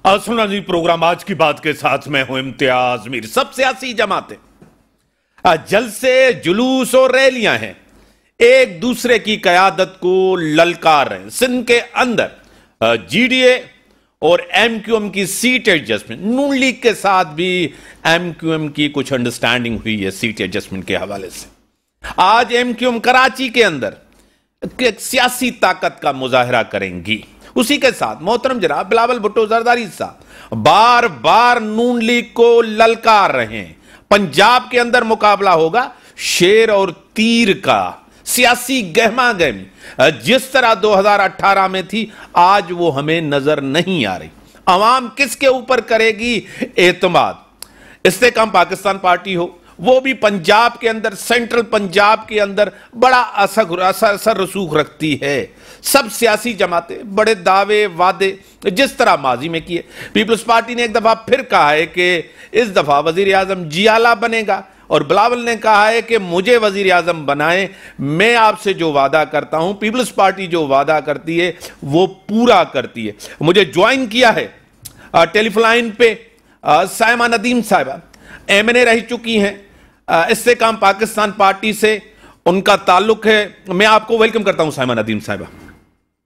सुना जी प्रोग्राम आज की बात के साथ मैं हूं इम्तियाज मीर। सब सियासी जमातें जलसे जुलूस और रैलियां हैं, एक दूसरे की कयादत को ललकार रहे हैं। सिंध के अंदर जीडीए और एमक्यूएम की सीट एडजस्टमेंट, नून लीग के साथ भी एमक्यूएम की कुछ अंडरस्टैंडिंग हुई है सीट एडजस्टमेंट के हवाले से। आज एमक्यूएम कराची के अंदर सियासी ताकत का मुजाहरा करेंगी। उसी के साथ मोहतरम जनाब बिलावल भुट्टो जरदारी साहब बार बार नून लीग को ललकार रहे हैं। पंजाब के अंदर मुकाबला होगा शेर और तीर का, सियासी गहमा गहमी जिस तरह 2018 में थी आज वो हमें नजर नहीं आ रही। अवाम किसके ऊपर करेगी एतमाद? इस्तेकाम पाकिस्तान पार्टी हो, वो भी पंजाब के अंदर, सेंट्रल पंजाब के अंदर बड़ा असर रसूख रखती है। सब सियासी जमातें बड़े दावे वादे जिस तरह माजी में किए। पीपल्स पार्टी ने एक दफा फिर कहा है कि इस दफा वजीर आजम जियाला बनेगा और बिलावल ने कहा है कि मुझे वजीर आजम बनाएं, मैं आपसे जो वादा करता हूं, पीपल्स पार्टी जो वादा करती है वो पूरा करती है। मुझे ज्वाइन किया है टेलीफोन लाइन पे साइमा नदीम साहिबा, एमएनए रह चुकी हैं, इस्तेकाम पाकिस्तान पार्टी से उनका ताल्लुक है। मैं आपको वेलकम करता हूं साइमा नदीम साहिबा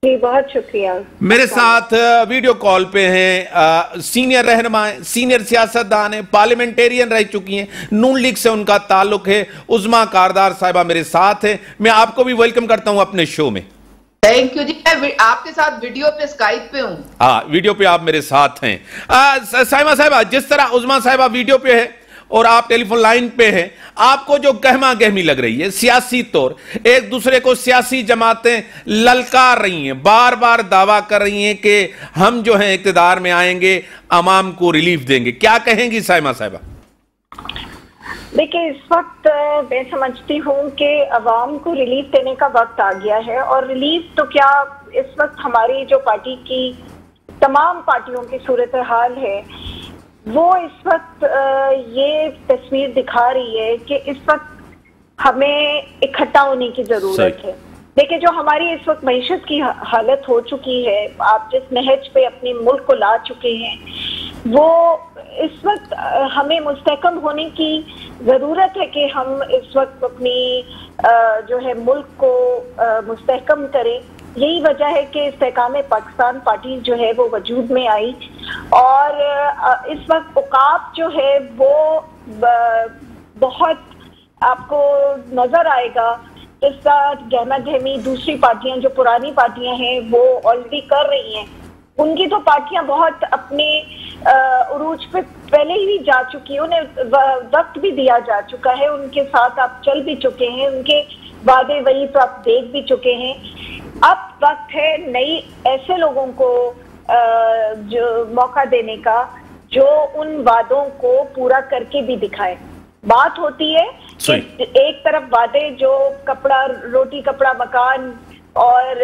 जी, बहुत शुक्रिया। मेरे साथ वीडियो कॉल पे हैं सीनियर रहनुमा, सीनियर सियासतदान है, पार्लियामेंटेरियन रह चुकी हैं, नून लीग से उनका ताल्लुक है, उज़मा कारदार साहिबा मेरे साथ है। मैं आपको भी वेलकम करता हूं अपने शो में। थैंक यू जी, मैं आपके साथ वीडियो पे स्काइप पे हूं। हाँ, वीडियो पे आप मेरे साथ हैं। साइमा साहिबा, जिस तरह उज़मा साहिबा वीडियो पे है और आप टेलीफोन लाइन पे हैं, आपको जो गहमा गहमी लग रही है सियासी तौर, एक दूसरे को सियासी जमातें ललकार रही हैं, बार बार दावा कर रही हैं कि हम जो हैं इक्तिदार में आएंगे, अवाम को रिलीफ देंगे, क्या कहेंगी साइमा साहिबा? देखिए, इस वक्त मैं समझती हूँ कि अवाम को रिलीफ देने का वक्त आ गया है। और रिलीफ तो क्या, इस वक्त हमारी जो पार्टी की तमाम पार्टियों की सूरत हाल है वो इस वक्त ये तस्वीर दिखा रही है कि इस वक्त हमें इकट्ठा होने की जरूरत है। देखिए, जो हमारी इस वक्त मईशत की हालत हो चुकी है, आप जिस नहज पे अपने मुल्क को ला चुके हैं, वो इस वक्त हमें मुस्तहकम होने की जरूरत है कि हम इस वक्त अपनी जो है मुल्क को मुस्तहकम करें। यही वजह है कि इस्तेकाम पाकिस्तान पार्टी जो है वो वजूद में आई। और इस वक्त औकाफ जो है वो बहुत आपको नजर आएगा, जिस तरह गहमा गहमी दूसरी पार्टियां जो पुरानी पार्टियां हैं वो ऑलरेडी कर रही हैं। उनकी तो पार्टियां बहुत अपने उरूज पे पहले ही जा चुकी है, उन्हें वक्त भी दिया जा चुका है, उनके साथ आप चल भी चुके हैं, उनके वादे वही तो आप देख भी चुके हैं। अब वक्त है नई ऐसे लोगों को जो मौका देने का जो उन वादों को पूरा करके भी दिखाए। बात होती है कि एक तरफ वादे जो कपड़ा रोटी कपड़ा मकान और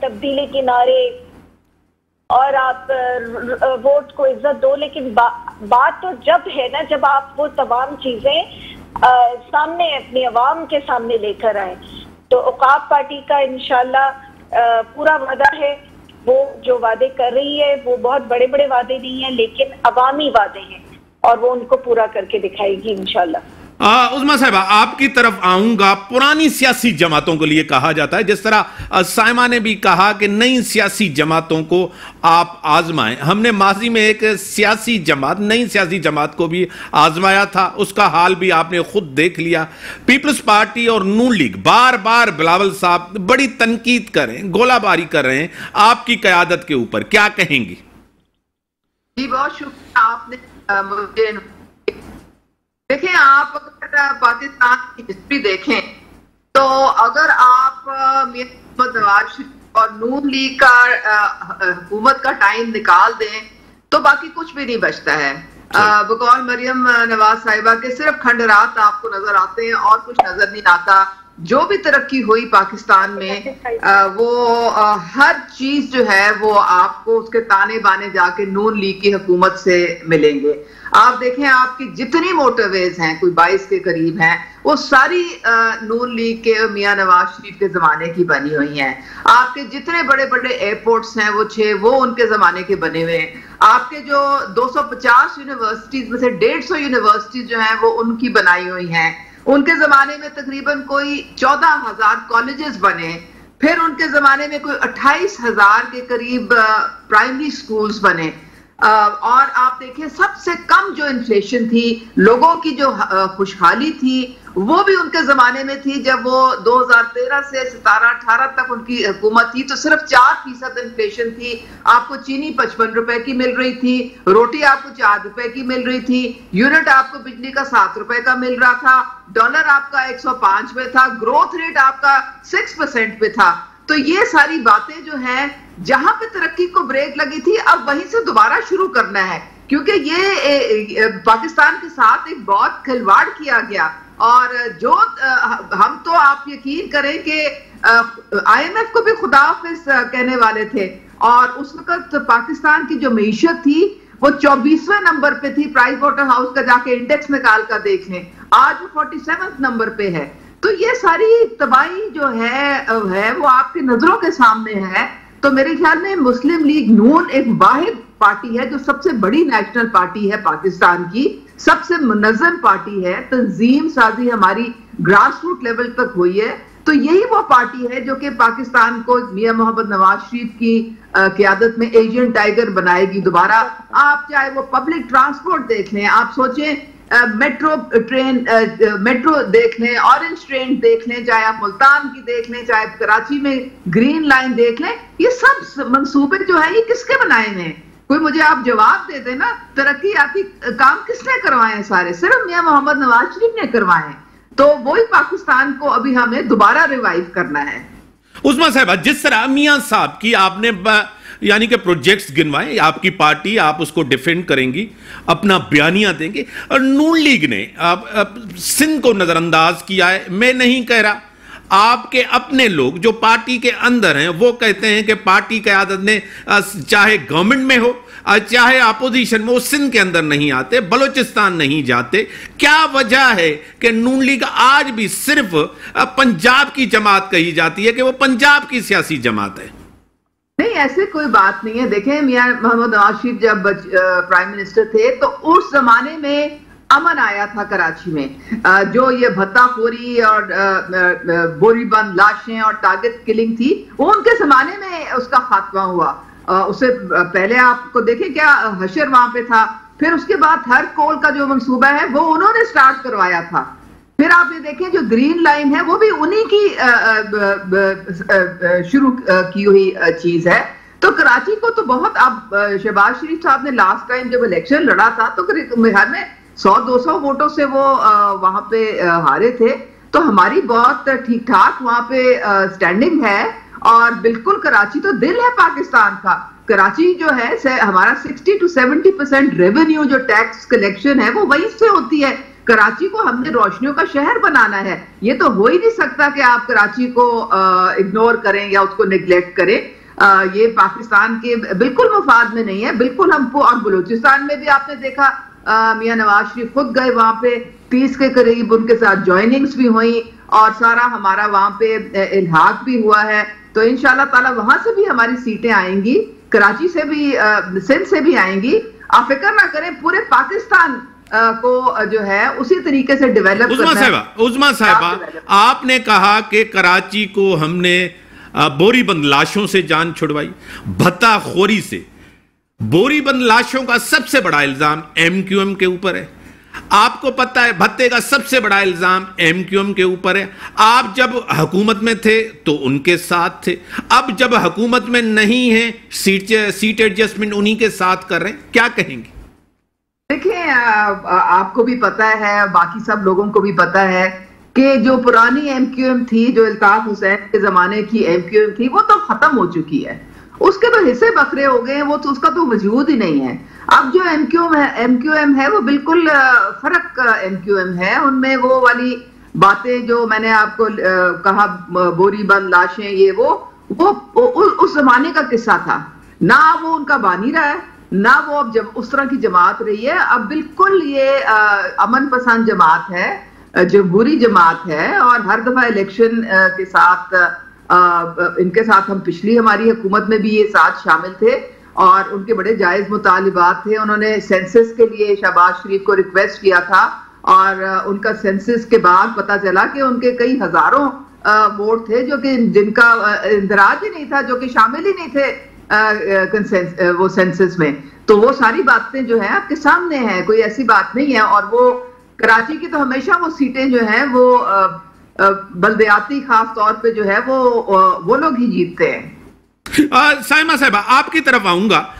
तब्दीली के नारे और आप वोट को इज्जत दो, लेकिन बात तो जब है ना, जब आप वो तमाम चीजें सामने अपनी आवाम के सामने लेकर आए। तो औकाफ पार्टी का इंशाल्लाह पूरा वादा है, वो जो वादे कर रही है वो बहुत बड़े बड़े वादे नहीं है, लेकिन अवामी वादे हैं और वो उनको पूरा करके दिखाएगी इंशाल्लाह। उज़मा साहिबा, आपकी तरफ आऊंगा। पुरानी सियासी जमातों के लिए कहा जाता है, जिस तरह साइमा ने भी कहा कि नई सियासी जमातों को आप आजमाएं। हमने माजी में एक सियासी जमात, नई सियासी जमात को भी आजमाया था, उसका हाल भी आपने खुद देख लिया। पीपल्स पार्टी और नून लीग बार बार बिलावल साहब बड़ी तनकीद कर रहे हैं, गोलाबारी कर रहे हैं आपकी क़यादत के ऊपर, क्या कहेंगी? जी, बहुत शुक्रिया आपने मुझे। देखिए, आप अगर पाकिस्तान की हिस्ट्री देखें तो अगर आप मोहम्मद नवाज शरीफ और नून लीग का हुकूमत का टाइम निकाल दें तो बाकी कुछ भी नहीं बचता है। बकौल मरियम नवाज साहिबा के सिर्फ खंडरात आपको नजर आते हैं और कुछ नजर नहीं आता। जो भी तरक्की हुई पाकिस्तान में वो हर चीज जो है वो आपको उसके ताने बाने जाके नून लीग की हुकूमत से मिलेंगे। आप देखें आपकी जितनी मोटरवेज हैं, कोई 22 के करीब हैं, वो सारी नून लीग के मियां नवाज शरीफ के जमाने की बनी हुई हैं। आपके जितने बड़े बड़े एयरपोर्ट्स हैं वो 6 वो उनके जमाने के बने हुए हैं। आपके जो 250 यूनिवर्सिटीज में से 150 यूनिवर्सिटीज जो हैं वो उनकी बनाई हुई हैं। उनके जमाने में तकरीबन कोई 14,000 कॉलेजेस बने, फिर उनके जमाने में कोई 28,000 के करीब प्राइमरी स्कूल्स बने। और आप देखिए सबसे कम जो इन्फ्लेशन थी, लोगों की जो खुशहाली थी, वो भी उनके जमाने में थी। जब वो 2013 से 17-18 तक उनकी हुकूमत थी तो सिर्फ 4% इन्फ्लेशन थी। आपको चीनी 55 रुपए की मिल रही थी, रोटी आपको 4 रुपए की मिल रही थी, यूनिट आपको बिजली का 7 रुपए का मिल रहा था, डॉलर आपका 105 पे था, ग्रोथ रेट आपका 6% पे था। तो ये सारी बातें जो हैं, जहां पे तरक्की को ब्रेक लगी थी अब वहीं से दोबारा शुरू करना है, क्योंकि ये पाकिस्तान के साथ एक बहुत खिलवाड़ किया गया। और जो हम तो आप यकीन करें कि IMF को भी खुदा हाफिज कहने वाले थे, और उस वक्त पाकिस्तान की जो मईशत थी वो 24वें नंबर पे थी। प्राइस वाटर हाउस का जाके इंडेक्स निकाल कर देख लें, आज वो 47वें नंबर पे है। तो ये सारी तबाही जो है वो आपकी नजरों के सामने है। तो मेरे ख्याल में मुस्लिम लीग नून एक वाहिद पार्टी है जो सबसे बड़ी नेशनल पार्टी है पाकिस्तान की, सबसे मुनज़्ज़म पार्टी है, तंजीम साजी हमारी ग्रास रूट लेवल तक हुई है। तो यही वो पार्टी है जो कि पाकिस्तान को मियां मोहम्मद नवाज शरीफ की क़यादत में एशियन टाइगर बनाएगी दोबारा। आप चाहे वो पब्लिक ट्रांसपोर्ट देख लें, आप सोचें मेट्रो ट्रेन, मेट्रो देख लें, ऑरेंज ट्रेन देख लें, चाहे आप मुल्तान की देख लें, चाहे कराची में ग्रीन लाइन देख लें, ये सब मंसूबे जो है ये किसके बनाए हैं? कोई मुझे आप जवाब दे देना। तरक्कीयाती काम किसने करवाए हैं? सारे सिर्फ मियां मोहम्मद नवाज शरीफ ने करवाए हैं। तो वही पाकिस्तान को अभी हमें दोबारा रिवाइव करना है। उस्मा साहब, जिस तरह मियां साहब की आपने यानी कि प्रोजेक्ट्स गिनवाए, आपकी पार्टी आप उसको डिफेंड करेंगी, अपना बयानिया देंगे, और नून लीग ने सिंध को नजरअंदाज किया है। मैं नहीं कह रहा, आपके अपने लोग जो पार्टी के अंदर हैं वो कहते हैं कि पार्टी क़यादत ने चाहे गवर्नमेंट में हो चाहे अपोजिशन में, वो सिंध के अंदर नहीं आते, बलोचिस्तान नहीं जाते। क्या वजह है कि नून लीग आज भी सिर्फ पंजाब की जमात कही जाती है कि वो पंजाब की सियासी जमात है? नहीं, ऐसे कोई बात नहीं है। देखें, मियां मोहम्मद नवाज शरीफ जब प्राइम मिनिस्टर थे तो उस जमाने में अमन आया था कराची में। जो ये भत्ताखोरी और बोरीबंद लाशें और टारगेट किलिंग थी, वो उनके जमाने में उसका खात्मा हुआ। उससे पहले आपको देखें क्या हशर वहां पे था। फिर उसके बाद हर कोल का जो मंसूबा है वो उन्होंने स्टार्ट करवाया था। फिर आप ये देखें जो ग्रीन लाइन है वो भी उन्हीं की शुरू की हुई चीज है। तो कराची को तो बहुत, अब शहबाज शरीफ साहब ने लास्ट टाइम जब इलेक्शन लड़ा था तो बिहार में 100-200 वोटों से वो वहां पे हारे थे। तो हमारी बहुत ठीक ठाक वहां पे स्टैंडिंग है, और बिल्कुल कराची तो दिल है पाकिस्तान का। कराची जो है हमारा 60 to 70% रेवेन्यू जो टैक्स कलेक्शन है वो वहीं से होती है। कराची को हमने रोशनियों का शहर बनाना है। ये तो हो ही नहीं सकता कि आप कराची को इग्नोर करें या उसको निगलेक्ट करें। ये पाकिस्तान के बिल्कुल मफाद में नहीं है। बिल्कुल हमको, और बलूचिस्तान में भी आपने देखा मियां नवाज शरीफ खुद गए वहां पे, 30 के करीब उनके साथ ज्वाइनिंग्स भी हुई, और सारा हमारा वहां पे इल्हाक भी हुआ है। तो इंशाल्लाह ताला वहां से भी हमारी सीटें आएंगी, कराची से भी, सिंध से भी आएंगी। आप फिक्र ना करें, पूरे पाकिस्तान को जो है उसी तरीके से डेवलप करना है। उस्मा साहिबा, आपने कहा कि कराची को हमने बोरीबंद लाशों से जान छुड़वाई, भत्ताखोरी से। बोरीबंद लाशों का सबसे बड़ा इल्जाम MQM के ऊपर है। आपको पता है भत्ते का सबसे बड़ा इल्जाम MQM के ऊपर है। आप जब हुकूमत में थे तो उनके साथ थे, अब जब हुकूमत में नहीं है सीट एडजस्टमेंट उन्हीं के साथ कर रहे हैं, क्या कहेंगे? देखिए, आपको भी पता है, बाकी सब लोगों को भी पता है कि जो पुरानी MQM थी, जो इल्ताफ हुसैन के जमाने की MQM थी, वो तो खत्म हो चुकी है। उसके तो हिस्से बखरे हो गए हैं, वो तो उसका तो वजूद ही नहीं है। अब जो MQM है वो बिल्कुल फर्क MQM है। उनमें वो वाली बातें जो मैंने आपको कहा, बोरी बंद लाशें, ये वो उस जमाने का किस्सा था। ना वो उनका बानी रहा है, ना वो अब उस तरह की जमात रही है। अब बिल्कुल ये अमन पसंद जमात है, जमहूरी जमात है। और हर दफा इलेक्शन के साथ इनके साथ हम पिछली हमारी हुकूमत में भी ये साथ शामिल थे और उनके बड़े जायज मुतालिबात थे। उन्होंने सेंसस के लिए शहबाज शरीफ को रिक्वेस्ट किया था और उनका सेंसस के बाद पता चला कि उनके कई हजारों वोट थे जो कि जिनका इंदराज ही नहीं था, जो कि शामिल ही नहीं थे वो सेंसस में। तो वो सारी बातें जो है आपके सामने हैं, कोई ऐसी बात नहीं है। और वो कराची की तो हमेशा वो सीटें जो हैं वो बल्दियाती खास तौर पे जो है वो लोग ही जीतते हैं। साइमा साहिबा, आपकी तरफ आऊंगा।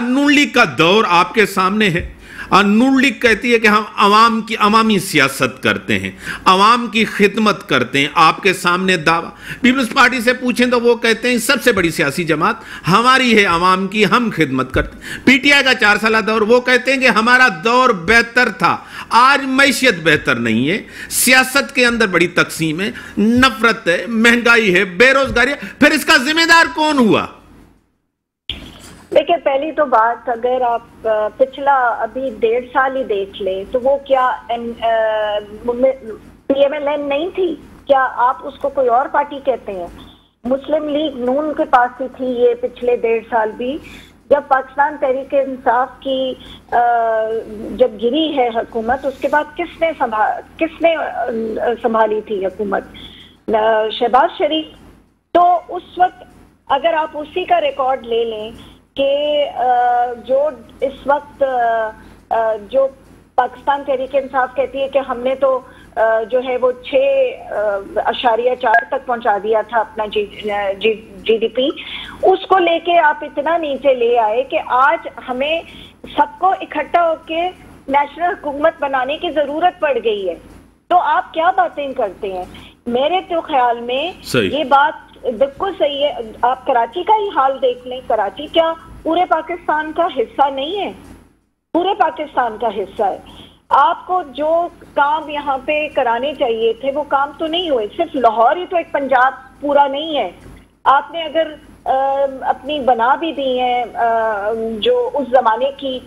नून लीग का दौर आपके सामने है। नून लीग कहती है कि हम अवाम की अवामी सियासत करते हैं, अवाम की खिदमत करते हैं। आपके सामने दावा। पीपल्स पार्टी से पूछें तो वो कहते हैं सबसे बड़ी सियासी जमात हमारी है, अवाम की हम खिदमत करते हैं। पीटीआई का 4 साल दौर, वो कहते हैं कि हमारा दौर बेहतर था, आज मैशियत बेहतर नहीं है, सियासत के अंदर बड़ी तकसीम है, नफरत है, महंगाई है, बेरोजगारी है। फिर इसका जिम्मेदार कौन हुआ? देखिए, पहली तो बात, अगर आप पिछला अभी 1.5 साल ही देख ले तो वो क्या PMLN नहीं थी? क्या आप उसको कोई और पार्टी कहते हैं? मुस्लिम लीग नून के पास ही थी ये पिछले 1.5 साल भी। जब पाकिस्तान तहरीक इंसाफ की जब गिरी है हुकूमत, उसके बाद किसने संभाली थी हुकूमत? शहबाज शरीफ। तो उस वक्त अगर आप उसी का रिकॉर्ड ले लें कि जो इस वक्त जो पाकिस्तान तहरीक इंसाफ कहती है कि हमने तो जो है वो 6.4 तक पहुंचा दिया था अपना GDP, उसको लेके आप इतना नीचे ले आए कि आज हमें सबको इकट्ठा होके नेशनल हुकूमत बनाने की जरूरत पड़ गई है। तो आप क्या बातें करते हैं? मेरे तो ख्याल में ये बात बिल्कुल सही है। आप कराची का ही हाल देख लें। कराची क्या पूरे पाकिस्तान का हिस्सा नहीं है? पूरे पाकिस्तान का हिस्सा है। आपको जो काम यहाँ पे कराने चाहिए थे वो काम तो नहीं हुए। सिर्फ लाहौर ही तो एक पंजाब पूरा नहीं है। आपने अगर अपनी बना भी दी है जो उस जमाने की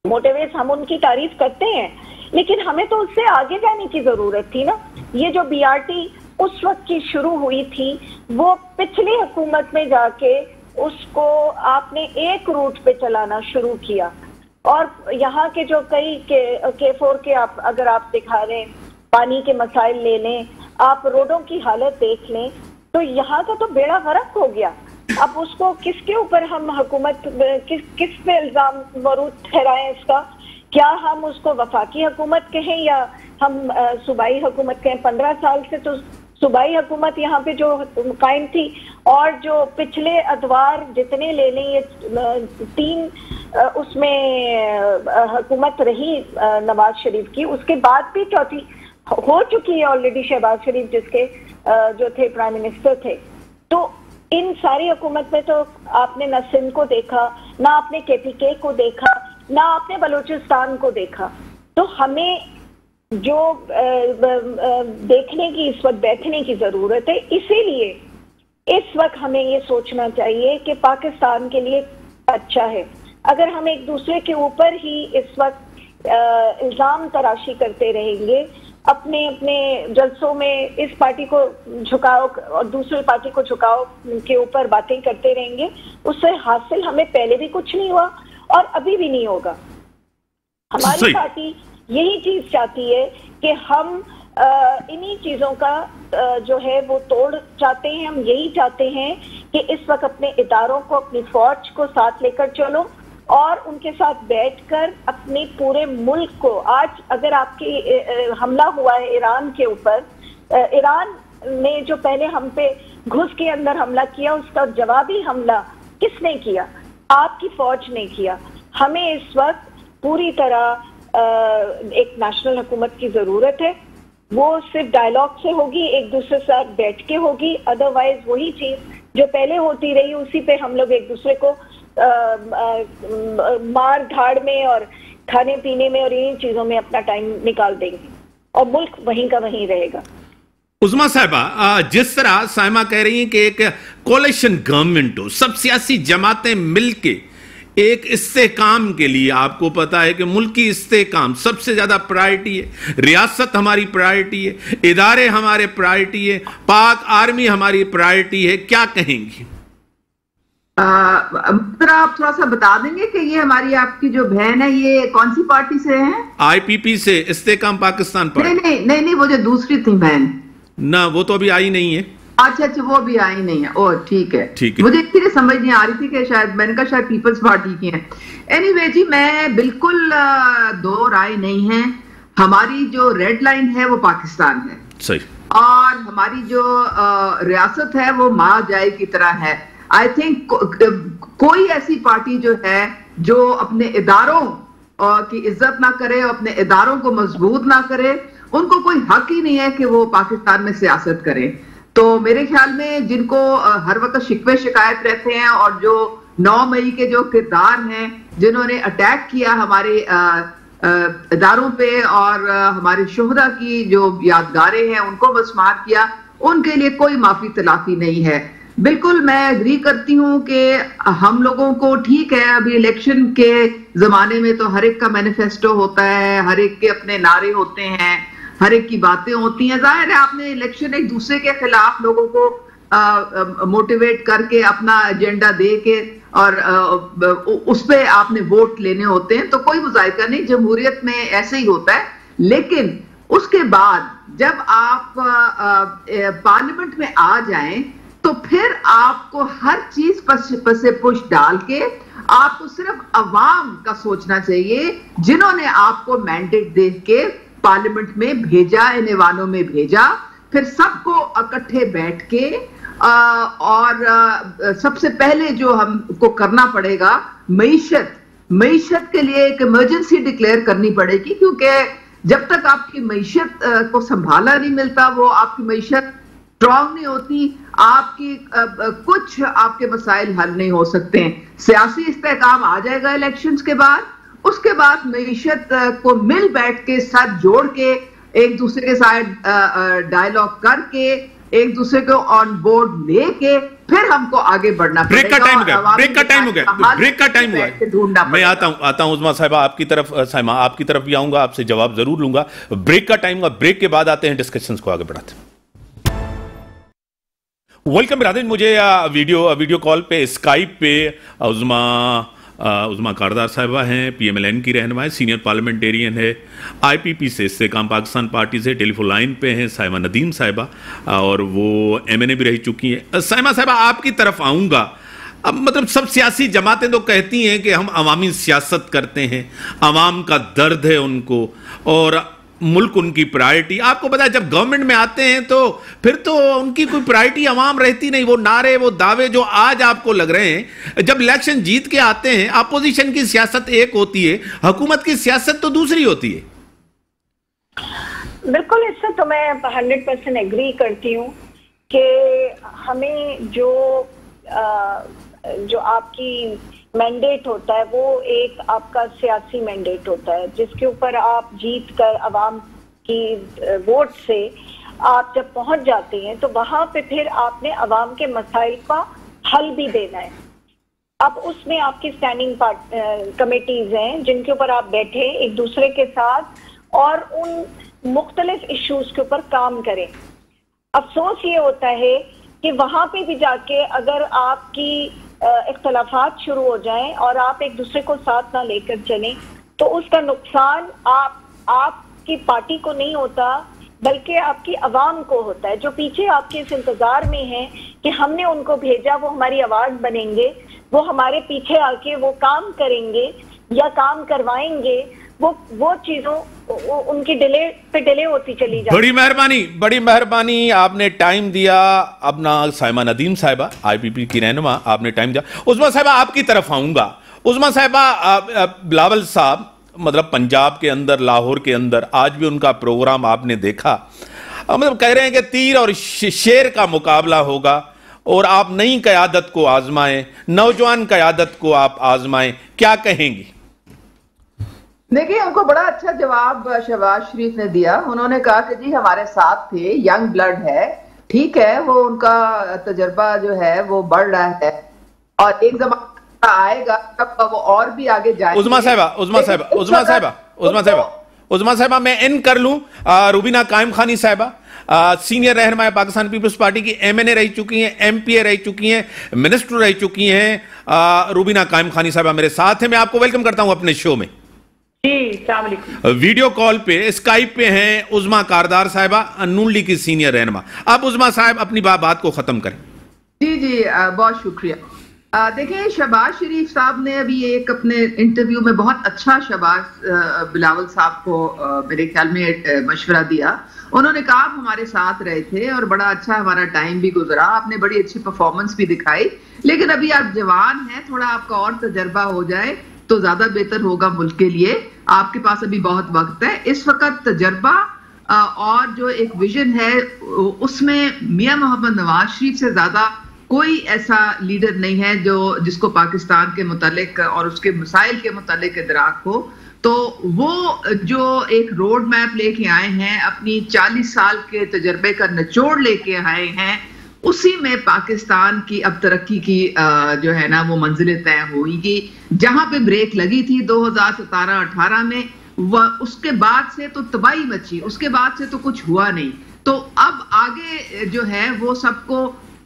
मोटिवेज, हम उनकी तारीफ करते हैं, लेकिन हमें तो उससे आगे जाने की जरूरत थी ना। ये जो BRT उस वक्त की शुरू हुई थी, वो पिछली हुकूमत में जाके उसको आपने एक रूट पे चलाना शुरू किया। और यहाँ के जो कई K4 के अगर आप दिखा रहे हैं, पानी के मसाइल ले लें, आप रोडों की हालत देख लें, तो यहाँ का तो बेड़ा गर्क हो गया। अब उसको किसके ऊपर हम हुकूमत किस पे इल्जाम मरूद ठहराएं इसका? क्या हम उसको वफाकी हुकूमत कहें या हम सूबाई हुकूमत कहें? 15 साल से तो सूबाई हुकूमत यहाँ पे जो कायम थी, और जो पिछले अदवार जितने ले लें, ये 3 उसमें हुकूमत रही नवाज शरीफ की, उसके बाद भी चौथी हो चुकी है ऑलरेडी शहबाज शरीफ जिसके जो थे प्राइम मिनिस्टर थे। तो इन सारी हुकूमत में तो आपने न सिंध को देखा, ना आपने KPK को देखा, ना आपने बलूचिस्तान को देखा। तो हमें जो देखने की इस वक्त बैठने की जरूरत है। इसीलिए इस वक्त हमें ये सोचना चाहिए कि पाकिस्तान के लिए अच्छा है। अगर हम एक दूसरे के ऊपर ही इस वक्त इल्जाम तराशी करते रहेंगे, अपने अपने जलसों में इस पार्टी को झुकाओ और दूसरी पार्टी को झुकाओ के ऊपर बातें करते रहेंगे, उससे हासिल हमें पहले भी कुछ नहीं हुआ और अभी भी नहीं होगा। हमारी पार्टी यही चीज चाहती है कि हम इन्हीं चीजों का जो है वो तोड़ चाहते हैं। हम यही चाहते हैं कि इस वक्त अपने इदारों को, अपनी फौज को साथ लेकर चलो और उनके साथ बैठकर अपने पूरे मुल्क को, आज अगर आपके हमला हुआ है ईरान के ऊपर, ईरान ने जो पहले हम पे घुस के अंदर हमला किया, उसका जवाबी हमला किसने किया? आपकी फौज ने किया। हमें इस वक्त पूरी तरह एक नेशनल हुकूमत की जरूरत है। वो सिर्फ डायलॉग से होगी, एक दूसरे के साथ बैठ के होगी। अदरवाइज वही चीज जो पहले होती रही उसी पे हम लोग एक दूसरे को मार धाड़ में और खाने पीने में और इन्हीं चीजों में अपना टाइम निकाल देंगे। और मुल्क वहीं का वहीं रहेगा। उज़मा साहिबा, जिस तरह साइमा कह रही हैं कि एक कोalition गवर्नमेंट हो, सब सियासी जमातें मिलके एक इस्तेकाम के लिए, आपको पता है कि मुल्क की इस्तेकाम सबसे ज्यादा प्रायोरिटी है, रियासत हमारी प्रायोरिटी है, इदारे हमारे प्रायोरिटी है, पाक आर्मी हमारी प्रायोरिटी है, क्या कहेंगी? आप थोड़ा सा बता देंगे कि ये हमारी आपकी जो बहन है ये कौन सी पार्टी से है? IPP से, इस्तेकाम पाकिस्तान पार्टी। नहीं, वो जो दूसरी थी बहन ना, वो तो अभी आई नहीं है। अच्छा, वो भी आई नहीं है। ओ ठीक है। मुझे इसलिए समझ नहीं आ रही थी कि शायद मैंने कहा शायद पीपल्स पार्टी की है। एनीवे जी, मैं बिल्कुल दो राय नहीं है। हमारी जो रेड लाइन है वो पाकिस्तान है, सही, और हमारी जो रियासत है वो माँ जाए की तरह है। आई थिंक कोई ऐसी पार्टी जो है जो अपने इदारों की इज्जत ना करे, अपने इदारों को मजबूत ना करे, उनको कोई हक ही नहीं है कि वो पाकिस्तान में सियासत करें। तो मेरे ख्याल में जिनको हर वक्त शिकवे शिकायत रहते हैं और जो 9 मई के जो किरदार हैं जिन्होंने अटैक किया हमारे इदारों पे और हमारे शुहदा की जो यादगारें हैं उनको बसमार किया, उनके लिए कोई माफी तलाफी नहीं है। बिल्कुल मैं एग्री करती हूँ कि हम लोगों को, ठीक है अभी इलेक्शन के जमाने में तो हर एक का मैनिफेस्टो होता है, हर एक के अपने नारे होते हैं, हर एक की बातें होती हैं। जाहिर है आपने इलेक्शन एक दूसरे के खिलाफ लोगों को मोटिवेट करके अपना एजेंडा दे के और उस पे आपने वोट लेने होते हैं, तो कोई मुजाहिका नहीं, जमहूरियत में ऐसे ही होता है। लेकिन उसके बाद जब आप पार्लियामेंट में आ जाएं तो फिर आपको हर चीज पसे पुश डाल के आपको सिर्फ अवाम का सोचना चाहिए, जिन्होंने आपको मैंडेट दे के पार्लियामेंट में भेजा, इन ऐवानों में भेजा, फिर सबको इकट्ठे बैठ के और सबसे पहले जो हमको करना पड़ेगा, मईशत के लिए एक इमरजेंसी डिक्लेयर करनी पड़ेगी, क्योंकि जब तक आपकी मईशत को संभाला नहीं मिलता, वो आपकी मईशत स्ट्रांग नहीं होती, आपकी कुछ आपके मसाइल हल नहीं हो सकते हैं। सियासी इस्तेहकाम आ जाएगा इलेक्शंस के बाद, उसके बाद मईशत को मिल बैठ के साथ जोड़ के एक दूसरे के साथ डायलॉग करके एक दूसरे को ऑन बोर्ड लेके फिर हमको आगे बढ़ना पड़ेगा। ब्रेक का टाइम हो गया। मैं आता हूं उज़मा साहिबा आपकी तरफ, साइमा आपकी तरफ भी आऊंगा, आपसे जवाब जरूर लूंगा। ब्रेक का टाइम हुआ, ब्रेक के बाद आते हैं, डिस्कशंस को आगे बढ़ाते हैं। वेलकम ब्रदर, मुझे वीडियो कॉल पे, स्काइप पे उज़मा कारदार साहिबा हैं, PMLN की रहनुमा है, सीनियर पार्लियामेंटेरियन है, IPP से, इस्तेकाम पाकिस्तान पार्टी से टेलीफोन लाइन पे हैं साइमा नदीम साहिबा, और वो MNA भी रह चुकी हैं। साइमा साहिबा आपकी तरफ आऊँगा। अब मतलब सब सियासी जमातें तो कहती हैं कि हम अवामी सियासत करते हैं, अवाम का दर्द है उनको, और मुल्क उनकी प्रायोरिटी। आपको पता है जब गवर्नमेंट में आते हैं तो फिर तो उनकी कोई प्रायोरिटी अवाम रहती नहीं। वो नारे, वो दावे जो आज आपको लग रहे हैं, जब इलेक्शन जीत के आते हैं, अपोजिशन की सियासत एक होती है, हुकूमत की सियासत तो दूसरी होती है। बिल्कुल, इससे तो मैं 100% एग्री करती हूँ कि हमें जो आपकी मैंडेट होता है वो एक आपका सियासी मैंडेट होता है, जिसके ऊपर आप जीत कर अवाम की वोट से आप जब पहुंच जाते हैं तो वहां पे फिर आपने अवाम के मसाइल का हल भी देना है। अब उसमें आपकी स्टैंडिंग कमेटीज हैं जिनके ऊपर आप बैठे एक दूसरे के साथ और उन मुख्तलिफ इश्यूज के ऊपर काम करें। अफसोस ये होता है कि वहां पे भी जाके अगर आपकी इख्तलाफात शुरू हो जाएं और आप एक दूसरे को साथ ना लेकर चलें तो उसका नुकसान आपकी पार्टी को नहीं होता बल्कि आपकी अवाम को होता है, जो पीछे आपके इस इंतजार में है कि हमने उनको भेजा, वो हमारी आवाज बनेंगे, वो हमारे पीछे आके वो काम करेंगे या काम करवाएंगे। वो चीजों उनकी डिले होती चली जाती। बड़ी मेहरबानी आपने टाइम दिया। अपना साइमा नदीम साहिबा, IPP की रहनुमा, आपने टाइम दिया। उज़मा साहिबा आपकी तरफ आऊंगा। उज़मा साहिबा, बिलावल साहब मतलब पंजाब के अंदर, लाहौर के अंदर आज भी उनका प्रोग्राम आपने देखा, मतलब कह रहे हैं कि तीर और शेर का मुकाबला होगा और आप नई क़यादत को आजमाएं, नौजवान क़यादत को आप आजमाएं, क्या कहेंगी? देखिए, उनको बड़ा अच्छा जवाब शहबाज शरीफ ने दिया। उन्होंने कहा कि जी हमारे साथ थे, यंग ब्लड है, ठीक है, वो उनका तजर्बा जो है वो बढ़ रहा है और एक जमाना आएगा तब वो और भी आगे जाएंगे। उज़मा साहिबा मैं इन कर लूं, रुबीना कायम खानी साहिबा सीनियर रहनुमा पाकिस्तान पीपल्स पार्टी की एमएनए रह चुकी हैं, एमपीए रह चुकी हैं, मिनिस्टर रह चुकी हैं। रुबीना कायम खानी साहिबा मेरे साथ हैं, मैं आपको वेलकम करता हूं अपने शो में। जी, वीडियो कॉल पे स्काइप पे हैं उज़मा कारदार साहिबा, नून लीग की सीनियर रहनुमा। अब उज़मा साहब अपनी बात को खत्म करें। जी, बहुत शुक्रिया। देखिए, शहबाज शरीफ साहब ने अभी एक अपने इंटरव्यू में बहुत अच्छा शहबाज बिलावल साहब को मेरे ख्याल में मशवरा दिया। उन्होंने कहा आप हमारे साथ रहे थे और बड़ा अच्छा हमारा टाइम भी गुजरा, आपने बड़ी अच्छी परफॉर्मेंस भी दिखाई, लेकिन अभी आप जवान हैं, थोड़ा आपका और तजर्बा हो जाए तो ज्यादा बेहतर होगा मुल्क के लिए। आपके पास अभी बहुत वक्त है। इस वक्त तजर्बा और जो एक विजन है उसमें मियां मोहम्मद नवाज शरीफ से ज्यादा कोई ऐसा लीडर नहीं है जिसको पाकिस्तान के मुतालिक और उसके मसाइल के मुतालिक इदराक हो। तो वो जो एक रोड मैप लेके आए हैं, अपनी 40 साल के तजर्बे का निचोड़ लेके आए हैं, उसी में पाकिस्तान की अब तरक्की की जो है ना वो मंजिलें तय होगी। जहां पे ब्रेक लगी थी 2017-18 में, उसके बाद से तो तबाही मची, उसके बाद से तो कुछ हुआ नहीं। तो अब आगे जो है वो सबको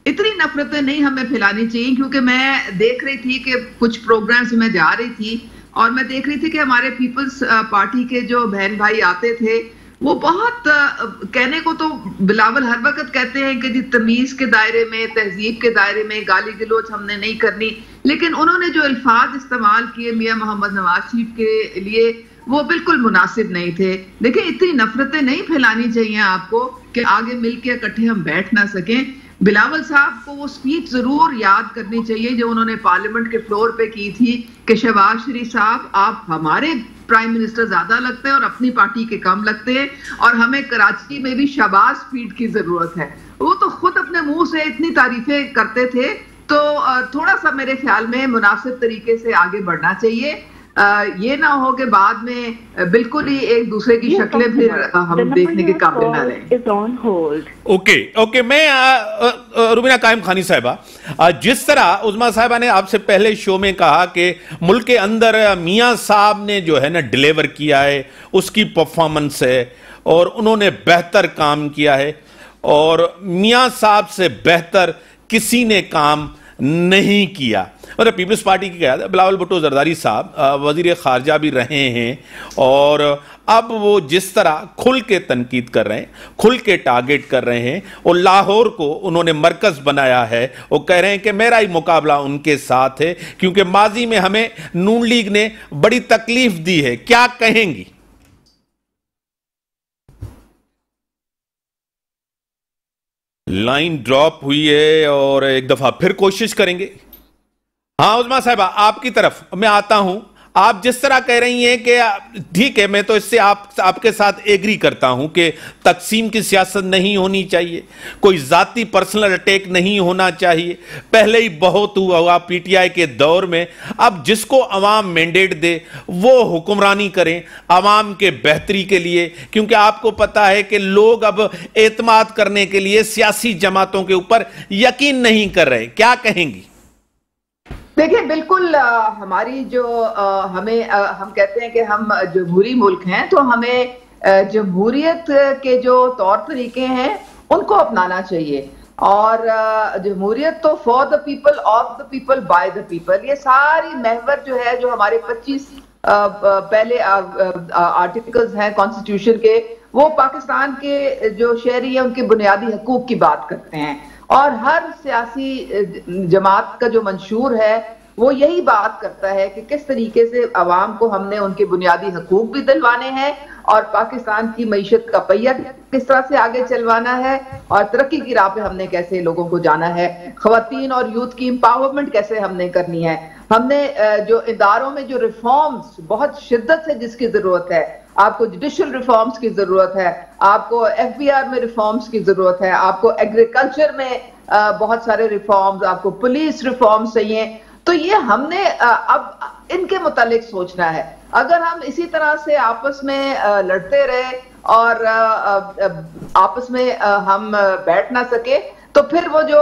इतनी नफरतें नहीं हमें फैलानी चाहिए, क्योंकि मैं देख रही थी कि कुछ प्रोग्राम्स में जा रही थी और मैं देख रही थी कि हमारे पीपल्स पार्टी के जो बहन भाई आते थे वो बहुत कहने को तो बिलावल हर वक्त कहते हैं कि जी तमीज के दायरे में, तहजीब के दायरे में गाली गलोच हमने नहीं करनी, लेकिन उन्होंने जो अल्फाज इस्तेमाल किए मियां मोहम्मद नवाज शरीफ के लिए वो बिल्कुल मुनासिब नहीं थे। देखिए, इतनी नफरतें नहीं फैलानी चाहिए आपको कि आगे मिलकर इकट्ठे हम बैठ ना सकें। बिलावल साहब को वो स्पीच जरूर याद करनी चाहिए जो उन्होंने पार्लियामेंट के फ्लोर पे की थी कि शहबाज शरीफ साहब आप हमारे प्राइम मिनिस्टर ज्यादा लगते हैं और अपनी पार्टी के कम लगते हैं, और हमें कराची में भी शहबाज स्पीड की जरूरत है। वो तो खुद अपने मुंह से इतनी तारीफें करते थे, तो थोड़ा सा मेरे ख्याल में मुनासिब तरीके से आगे बढ़ना चाहिए। ये ना हो कि बाद में बिल्कुल ही एक दूसरे की शक्लें फिर हम देखने के काबिल ना रहें। ओके, मैं रुबीना कायम खानी साहिबा, जिस तरह उज़मा साहिबा ने आपसे पहले शो में कहा कि मुल्क के अंदर मियां साहब ने जो है ना डिलीवर किया है, उसकी परफॉर्मेंस है और उन्होंने बेहतर काम किया है और मियां साहब से बेहतर किसी ने काम नहीं किया। मतलब पीपल्स पार्टी की क्या, बिलावल भुट्टो जरदारी साहब वजीर खारजा भी रहे हैं और अब वो जिस तरह खुल के तनकीद कर रहे हैं, खुल के टारगेट कर रहे हैं और लाहौर को उन्होंने मरकज बनाया है, वो कह रहे हैं कि मेरा ही मुकाबला उनके साथ है क्योंकि माजी में हमें नून लीग ने बड़ी तकलीफ दी है। क्या कहेंगी? लाइन ड्रॉप हुई है और एक दफा फिर कोशिश करेंगे। हाँ उज़मा साहिबा, आपकी तरफ मैं आता हूं। आप जिस तरह कह रही हैं कि ठीक है, मैं तो इससे आपके साथ एग्री करता हूं कि तकसीम की सियासत नहीं होनी चाहिए, कोई जाती पर्सनल अटैक नहीं होना चाहिए। पहले ही बहुत हुआ पीटीआई के दौर में। अब जिसको अवाम मैंडेट दे वो हुक्मरानी करें अवाम के बेहतरी के लिए, क्योंकि आपको पता है कि लोग अब एतमाद करने के लिए सियासी जमातों के ऊपर यकीन नहीं कर रहे। क्या कहेंगी? देखिए, बिल्कुल हमारी जो हम कहते हैं कि हम जमहूरी मुल्क हैं, तो हमें जमहूरियत के जो तौर तरीके हैं उनको अपनाना चाहिए। और जमहूरियत तो for the people, of the people, by the people, ये सारी महवर जो है, जो हमारे 25 पहले आर्टिकल्स हैं कॉन्स्टिट्यूशन के, वो पाकिस्तान के जो शहरी हैं उनके बुनियादी हकूक की बात करते हैं। और हर सियासी जमात का जो मंशूर है वो यही बात करता है कि किस तरीके से अवाम को हमने उनके बुनियादी हकूक भी दिलवाने हैं और पाकिस्तान की मईशत का पहिया किस तरह से आगे चलवाना है और तरक्की की राह पे हमने कैसे लोगों को जाना है, खवातीन और यूथ की एम्पावरमेंट कैसे हमने करनी है। हमने जो इदारों में जो रिफॉर्म्स बहुत शिद्दत से जिसकी जरूरत है, आपको जुडिशल रिफॉर्म्स की जरूरत है, आपको एफबीआर में रिफॉर्म्स की जरूरत है, आपको एग्रीकल्चर में बहुत सारे रिफॉर्म्स, आपको पुलिस रिफॉर्म्स चाहिए। तो ये हमने अब इनके मुतालिक सोचना है। अगर हम इसी तरह से आपस में लड़ते रहे और आपस में हम बैठ ना सके, तो फिर वो जो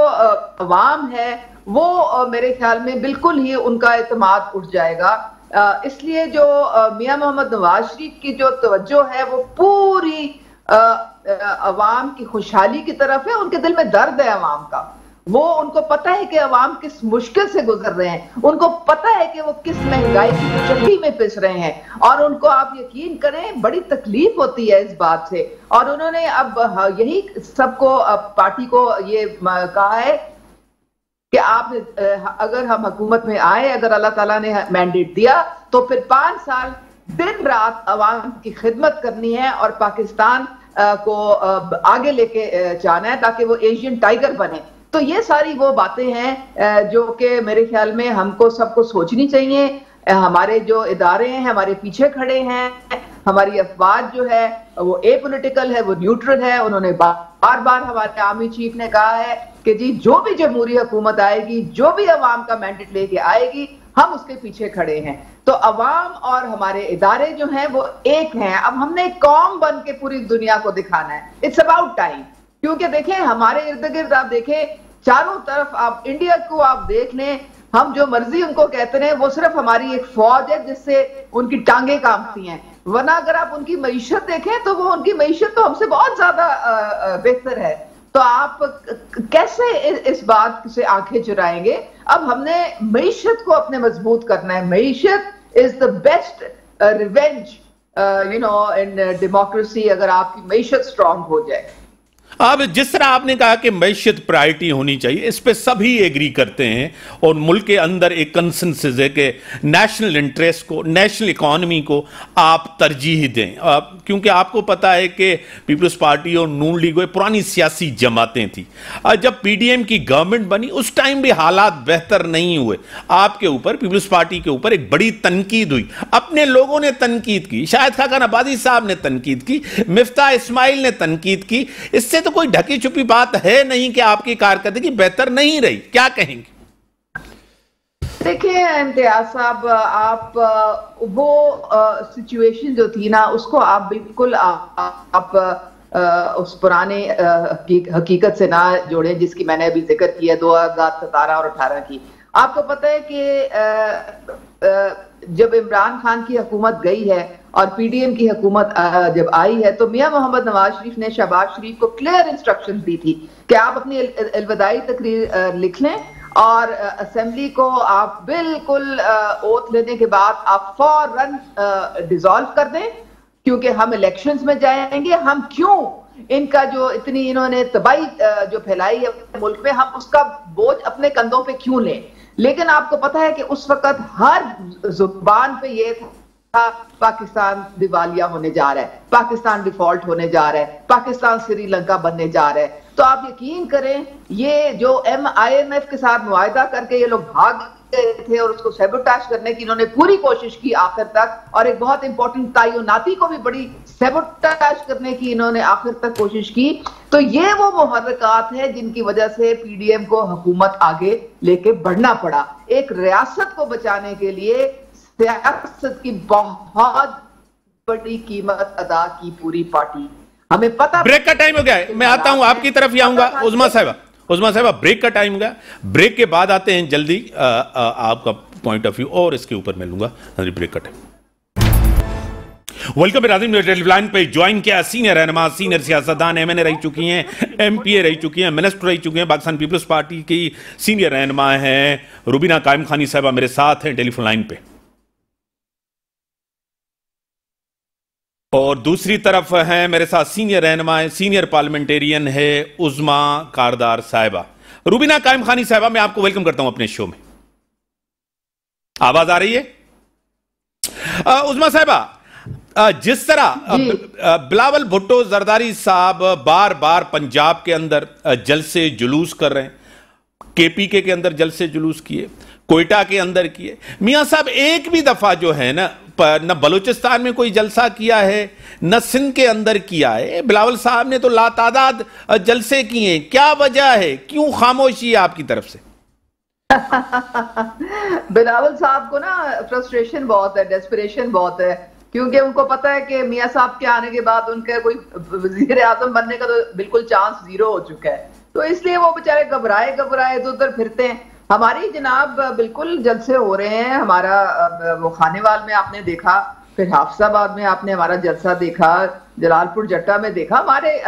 अवाम है वो मेरे ख्याल में बिल्कुल ही उनका एतमाद उठ जाएगा। इसलिए जो मियां मोहम्मद नवाज शरीफ की जो तवज्जो है वो पूरी अवाम की खुशहाली की तरफ है। उनके दिल में दर्द है अवाम का, वो उनको पता है कि अवाम किस मुश्किल से गुजर रहे हैं, उनको पता है कि वो किस महंगाई की चक्की में पिस रहे हैं, और उनको आप यकीन करें बड़ी तकलीफ होती है इस बात से। और उन्होंने अब यही सबको पार्टी को ये कहा है कि आप अगर हम हुकूमत में आए, अगर अल्लाह ताला ने मैंडेट दिया, तो फिर 5 साल दिन रात अवाम की खिदमत करनी है और पाकिस्तान को आगे लेके जाना है ताकि वो एशियन टाइगर बने। तो ये सारी वो बातें हैं जो कि मेरे ख्याल में हमको सबको सोचनी चाहिए। हमारे जो इदारे हैं हमारे पीछे खड़े हैं, हमारी अफवाज जो है वो एपॉलिटिकल है, वो न्यूट्रल है। उन्होंने बार बार हमारे आर्मी चीफ ने कहा है कि जी जो भी जमहूरी हुकूमत आएगी, जो भी अवाम का मैंडेट लेके आएगी, हम उसके पीछे खड़े हैं। तो अवाम और हमारे इदारे जो हैं वो एक हैं। अब हमने एक कौम बन के पूरी दुनिया को दिखाना है। It's about time. क्योंकि देखें हमारे इर्द गिर्द आप देखें, चारों तरफ आप इंडिया को आप देख लें, हम जो मर्जी उनको कहते हैं, वो सिर्फ हमारी एक फौज है जिससे उनकी टांगे कांपती हैं। वरना अगर आप उनकी मईशत देखें तो वो उनकी मईशत तो हमसे बहुत ज्यादा बेहतर है। तो आप कैसे इस बात से आंखें चुराएंगे? अब हमने मईशत को अपने मजबूत करना है। मईशत is the best revenge in democracy. अगर आपकी मईशत स्ट्रांग हो जाए। अब जिस तरह आपने कहा कि मैशियत प्रायोरिटी होनी चाहिए, इस पे सभी एग्री करते हैं और मुल्क के अंदर एक कंसेंसस है कि नेशनल इंटरेस्ट को, नेशनल इकॉनमी को आप तरजीह दें। क्योंकि आपको पता है कि पीपल्स पार्टी और नून लीग वो पुरानी सियासी जमातें थी। जब पीडीएम की गवर्नमेंट बनी उस टाइम भी हालात बेहतर नहीं हुए। आपके ऊपर, पीपल्स पार्टी के ऊपर एक बड़ी तनकीद हुई, अपने लोगों ने तनकीद की, शाहिद खाकान आबादी साहब ने तनकीद की, मिफ्ताह इस्माइल ने तनकीद की। इससे तो कोई ढकी छुपी बात है नहीं कि आपकी कारकर्दगी बेहतर नहीं रही। क्या कहेंगे? देखिए इम्तियाज साहब, आप वो सिचुएशन जो थी ना, उसको आप बिल्कुल आप उस पुराने हकीकत से ना जोड़ें जिसकी मैंने अभी जिक्र किया 2017 और 18 की। आपको पता है कि जब इमरान खान की हुकूमत गई है और पीडीएम की हुकूमत जब आई है, तो मियां मोहम्मद नवाज शरीफ ने शहबाज शरीफ को क्लियर इंस्ट्रक्शंस दी थी कि आप अपनी अलविदाई तकरीर लिख लें और असेंबली को आप बिल्कुल ओथ लेने के बाद आप फौरन डिसॉल्व कर दें, क्योंकि हम इलेक्शंस में जाएंगे। हम क्यों इनका जो इतनी इन्होंने तबाही जो फैलाई है मुल्क में, हम उसका बोझ अपने कंधों पे क्यों लें? लेकिन आपको पता है कि उस वक्त हर जुबान पे ये था पाकिस्तान दिवालिया होने जा रहा है, पाकिस्तान डिफॉल्ट होने जा रहा है, पाकिस्तान श्रीलंका बनने जा रहा है। तो आप यकीन करें, ये जो IMF के साथ मुआहदा करके ये लोग भाग गए थे और उसको सैबोटाज करने की इन्होंने पूरी कोशिश की आखिर तक, और एक बहुत इंपॉर्टेंट तायुनाती को भी बड़ी सैबोटाज करने की इन्होंने आखिर तक कोशिश की। तो ये वो मुहर्रिकात है जिनकी वजह से पीडीएम को हुकूमत आगे लेके बढ़ना पड़ा। एक रियासत को बचाने के लिए सियासत की बहुत बड़ी कीमत अदा की पूरी पार्टी। हमें पता। ब्रेक का टाइम हो गया है, मैं आता हूं आपकी तरफ ही आऊंगा। उज़मा साहिबा ब्रेक का टाइम हो गया, ब्रेक के बाद आते हैं जल्दी आपका पॉइंट ऑफ व्यू और इसके ऊपर मैं लूंगा ब्रेक का टाइम। वेलकम लाइन पे ज्वाइन किया सीनियर रहनुमा, सीनियर सियासतदान, एमएनए रह चुकी हैं, एमपीए रह चुकी हैं, मिनिस्टर रह चुकी हैं, पाकिस्तान पीपल्स पार्टी की सीनियर रहनुमा हैं रुबीना कायम खानी साहिबा मेरे साथ हैं टेलीफोन लाइन पे। और दूसरी तरफ है मेरे साथ सीनियर रहनुमा, सीनियर पार्लियामेंटेरियन है उज़मा कारदार साहिबा। रुबीना कायम खानी साहिबा, मैं आपको वेलकम करता हूं अपने शो में। आवाज आ रही है? उज़मा साहिबा, जिस तरह बिलावल भुट्टो जरदारी साहब बार बार पंजाब के अंदर जलसे जुलूस कर रहे हैं, केपीके के अंदर जलसे जुलूस किए, कोयटा के अंदर किए, मियां साहब एक भी दफा जो है ना न बलूचिस्तान में कोई जलसा किया है न सिंध के अंदर किया है। बिलावल साहब ने तो लातादाद जलसे किए। क्या वजह है, क्यों खामोशी है आपकी तरफ से? बिलावल साहब को ना फ्रस्ट्रेशन बहुत है, डेस्परेशन बहुत है, क्योंकि उनको पता है कि मियां साहब के आने के बाद उनका कोई वजीर आजम बनने का तो बिल्कुल चांस जीरो हो चुका है, तो इसलिए वो बेचारे घबराए घबराए इधर उधर फिरते हैं। हमारी जनाब बिल्कुल जलसे हो रहे हैं, हमारा वो खानेवाल में आपने देखा, फिर हाफसाबाद में आपने हमारा जलसा देखा, जलालपुर जट्टा में देखा, हमारे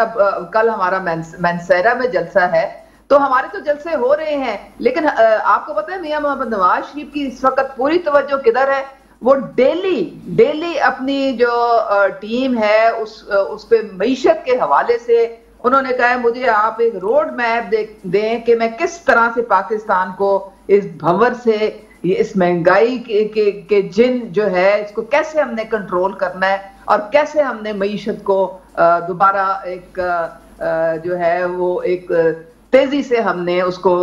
कल हमारा मैनसेरा में जलसा है, तो हमारे तो जलसे हो रहे हैं। लेकिन आपको पता है मियां मोहम्मद नवाज शरीफ की इस वक्त पूरी तवज्जो किधर है? वो डेली अपनी जो टीम है उस पे मईशत के हवाले से उन्होंने कहा है मुझे आप एक रोड मैप दें कि मैं किस तरह से पाकिस्तान को इस भंवर से, इस महंगाई के जिन जो है इसको कैसे हमने कंट्रोल करना है और कैसे हमने मईशत को दोबारा एक जो है वो एक तेजी से हमने उसको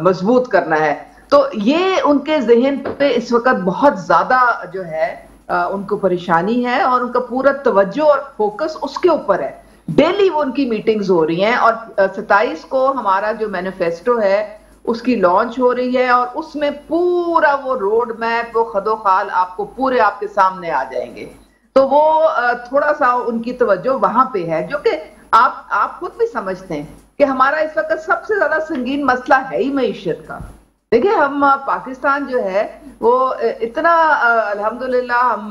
मजबूत करना है। तो ये उनके जहन पे इस वक्त बहुत ज्यादा जो है उनको परेशानी है और उनका पूरा तवज्जो और फोकस उसके ऊपर है। डेली वो उनकी मीटिंग्स हो रही हैं और 27 को हमारा जो मैनिफेस्टो है उसकी लॉन्च हो रही है और उसमें पूरा वो रोड मैप, वो खदोखाल आपको पूरे आपके सामने आ जाएंगे। तो वो थोड़ा सा उनकी तवज्जो वहां पे है, जो कि आप खुद भी समझते हैं कि हमारा इस वक्त सबसे ज्यादा संगीन मसला है ही मईशत का। देखिए हम पाकिस्तान जो है वो इतना अल्हम्दुलिल्लाह हम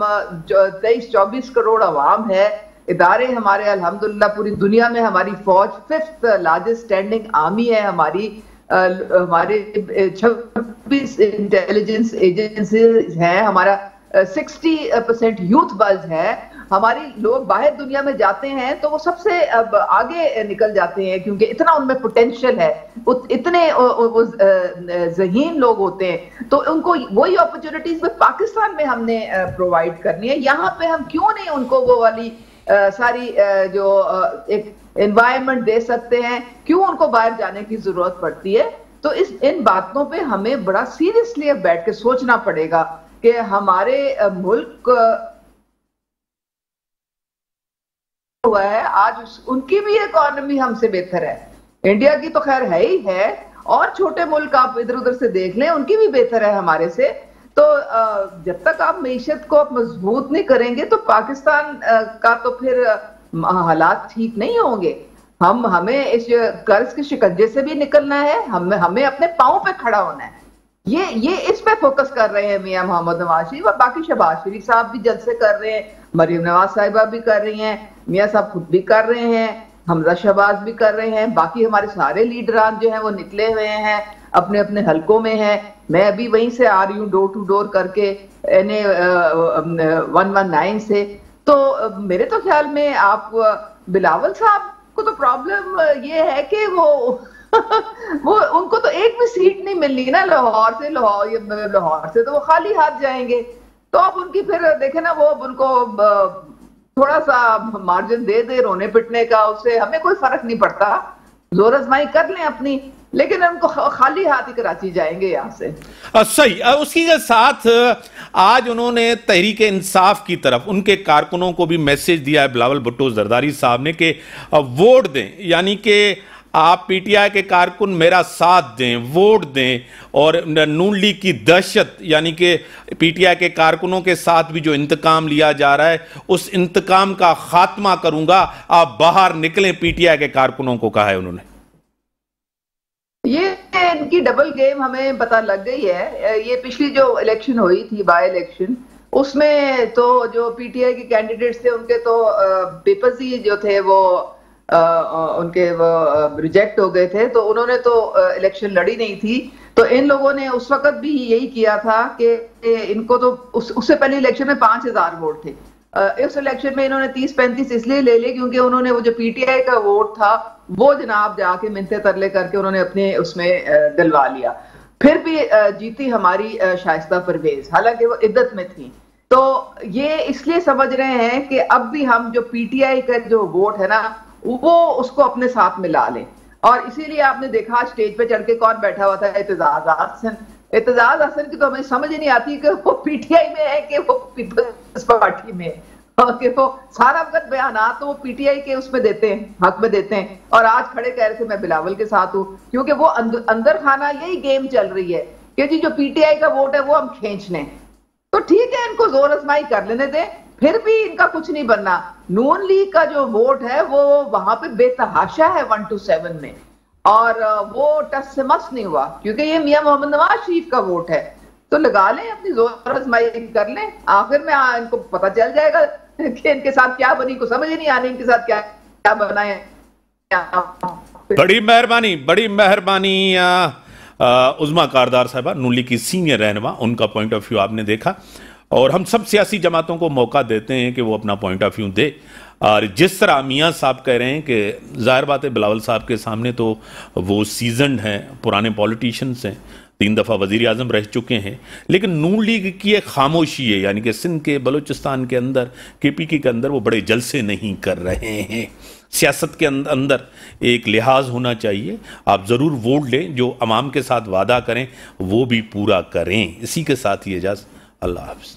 23-24 करोड़ अवाम है, इदारे हमारे अल्हम्दुलिल्लाह, पूरी दुनिया में हमारी फौज 5th लार्जेस्ट स्टैंडिंग आर्मी है हमारी, हमारे 26 इंटेलिजेंस एजेंसीज हैं, हमारा 60% यूथ बल्ज है, हमारी लोग बाहर दुनिया में जाते हैं तो वो सबसे आगे निकल जाते हैं क्योंकि इतना उनमें पोटेंशियल है, इतने ज़हीन लोग होते हैं, तो उनको वही अपॉर्चुनिटीज में पाकिस्तान में हमने प्रोवाइड करनी है। यहाँ पे हम क्यों नहीं उनको वो वाली सारी जो एक एनवायरनमेंट दे सकते हैं, क्यों उनको बाहर जाने की जरूरत पड़ती है? तो इन बातों पे हमें बड़ा सीरियसली बैठ के सोचना पड़ेगा कि हमारे मुल्क हुआ है आज उनकी भी इकोनॉमी हमसे बेहतर है, इंडिया की तो खैर है ही है, और छोटे मुल्क आप इधर उधर से देख लें उनकी भी बेहतर है हमारे से। तो जब तक आप मईशत को आप मजबूत नहीं करेंगे तो पाकिस्तान का तो फिर हालात ठीक नहीं होंगे। हमें इस कर्ज के शिकंजे से भी निकलना है, हमें अपने पांव पे खड़ा होना है। ये इस पे फोकस कर रहे हैं मियां मोहम्मद नवाज शरीफ, और बाकी शहबाज शरीफ साहब भी जलसे कर रहे हैं, मरीम नवाज साहिबा भी कर रही हैं, मियां साहब खुद भी कर रहे हैं, हमजा शहबाज भी कर रहे हैं, बाकी हमारे सारे लीडरान जो हैं वो निकले हुए हैं, अपने अपने हलकों में हैं। मैं अभी वहीं से आ रही हूँ डोर टू डोर करके NA 119 से। तो मेरे तो ख्याल में आप बिलावल साहब को तो प्रॉब्लम ये है कि वो उनको तो एक भी सीट नहीं मिलनी ना, लाहौर से तो वो खाली हाथ जाएंगे। तो आप उनकी फिर देखे ना, वो उनको थोड़ा सा मार्जिन दे रोने पिटने का, उससे हमें कोई फर्क नहीं पड़ता, जोर आजमाई कर लें अपनी, लेकिन उनको खाली हाथ ही कराची जाएंगे यहाँ से। सही। उसी के साथ आज उन्होंने तहरीक इंसाफ की तरफ उनके कारकुनों को भी मैसेज दिया है बिलावल भुट्टो जरदारी साहब ने कि वोट दें, यानी कि आप PTI के कारकुन मेरा साथ दें, वोट दें, और नून लीग की दहशत यानी कि PTI के कारकुनों के साथ भी जो इंतकाम लिया जा रहा है उस इंतकाम का खात्मा करूंगा, आप बाहर निकलें, PTI के कारकुनों को कहा है उन्होंने। ये इनकी डबल गेम हमें पता लग गई है। ये पिछली जो इलेक्शन हुई थी, बाय इलेक्शन, उसमें तो जो PTI के कैंडिडेट्स थे उनके तो पेपर्स ही जो थे वो उनके वो रिजेक्ट हो गए थे, तो उन्होंने तो इलेक्शन लड़ी नहीं थी। तो इन लोगों ने उस वक्त भी यही किया था कि इनको तो उससे पहले इलेक्शन में 5000 वोट थे, इस इलेक्शन में इन्होंने 30-35 इसलिए ले लिए क्योंकि उन्होंने वो जो PTI का वोट था वो जनाब जाके मिन्नते तरले करके उन्होंने अपने उसमें दिलवा लिया। फिर भी जीती हमारी शाइस्ता परवेज, हालांकि वो इद्दत में थी। तो ये इसलिए समझ रहे हैं कि अब भी हम जो PTI का जो वोट है ना वो उसको अपने साथ मिला लें, और इसीलिए आपने देखा स्टेज पे चढ़ के कौन बैठा हुआ था, एतजाज हसन। एतजाज हसन की तो हमें समझ ही नहीं आती कि वो PTI में है कि वो पीपल्स पार्टी में। कि वो सारा वक्त बयानात तो वो पीटीआई के उसमें देते हैं, हक में देते हैं, और आज खड़े कह रहे थे मैं बिलावल के साथ हूँ, क्योंकि वो अंदर खाना यही गेम चल रही है कि जी जो पीटीआई का वोट है वो हम खींच लें। तो ठीक है, इनको जोर आजमाई कर लेने दें, फिर भी इनका कुछ नहीं बनना। नून लीग का जो वोट है वो वहां पे बेतहाशा है 1 to 7 में, और वो टस से मस नहीं हुआ, क्योंकि ये मियां मोहम्मद नवाज शरीफ का वोट है। तो लगा लें, अपनी जोर आजमाई कर लें, आखिर में इनको पता चल जाएगा कि इनके साथ क्या बनी, को समझ ही नहीं आनी इनके साथ क्या क्या बना है। बड़ी मेहरबानी, बड़ी मेहरबानी उज़मा कारदार साहबा, नून लीग की सीनियर रहनुमा, उनका पॉइंट ऑफ व्यू आपने देखा। और हम सब सियासी जमातों को मौका देते हैं कि वो अपना पॉइंट ऑफ व्यू दे। और जिस तरह मियाँ साहब कह रहे हैं कि जाहिर बात है बिलावल साहब के सामने तो वो सीजन्ड हैं, पुराने पॉलिटिशियंस हैं, 3 दफ़ा वज़ीर आज़म रह चुके हैं, लेकिन नून लीग की एक खामोशी है, यानी कि सिंध के बलूचिस्तान के अंदर KPK के अंदर वो बड़े जलसे नहीं कर रहे हैं। सियासत के अंदर एक लिहाज होना चाहिए। आप ज़रूर वोट लें, जो अवाम के साथ वादा करें वो भी पूरा करें। इसी के साथ ही इजाज़त, अल्लाह हाफ़िज़।